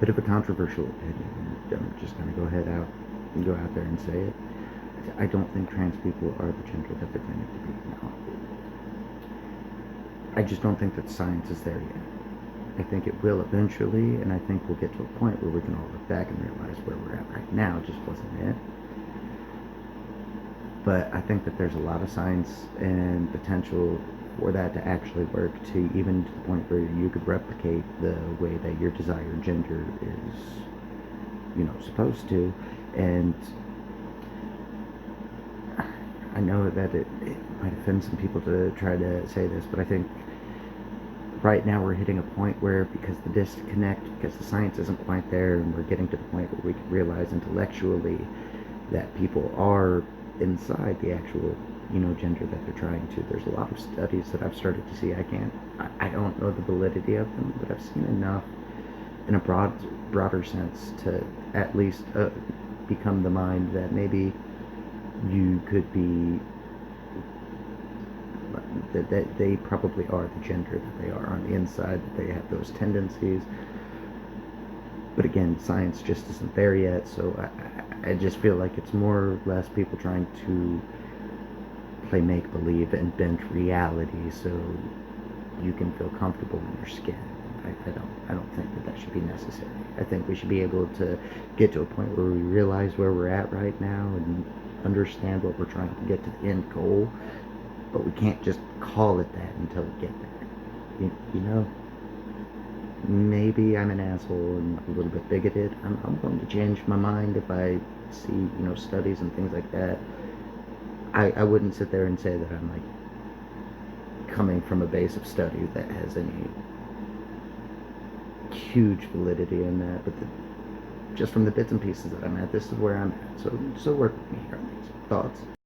bit of a controversial opinion, and I'm just going to go out there and say it. I don't think trans people are the gender that they're claiming to be now. I just don't think that science is there yet. I think it will eventually, and I think we'll get to a point where we can all look back and realize where we're at right now just wasn't it. But I think that there's a lot of science and potential for that to actually work, to even to the point where you could replicate the way that your desired gender is, supposed to. And I know that it might offend some people to try to say this, but I think right now we're hitting a point where, because the disconnect, because the science isn't quite there, and we're getting to the point where we can realize intellectually that people are inside the actual, gender that they're trying to. There's a lot of studies that I've started to see. I don't know the validity of them, but I've seen enough in a broader sense to at least become the mind that maybe you could be, that they probably are the gender that they are on the inside, that they have those tendencies. But again, science just isn't there yet, so I just feel like it's more or less people trying to play make-believe and bend reality so you can feel comfortable in your skin. I don't think that should be necessary. I think we should be able to get to a point where we realize where we're at right now and understand what we're trying to get to the end goal, but we can't just call it that until we get there. You know? Maybe I'm an asshole and a little bit bigoted. I'm going to change my mind if I see, studies and things like that. I wouldn't sit there and say that I'm like coming from a base of study that has any huge validity in that, but just from the bits and pieces that I'm at, this is where I'm at. So work with me here on these thoughts.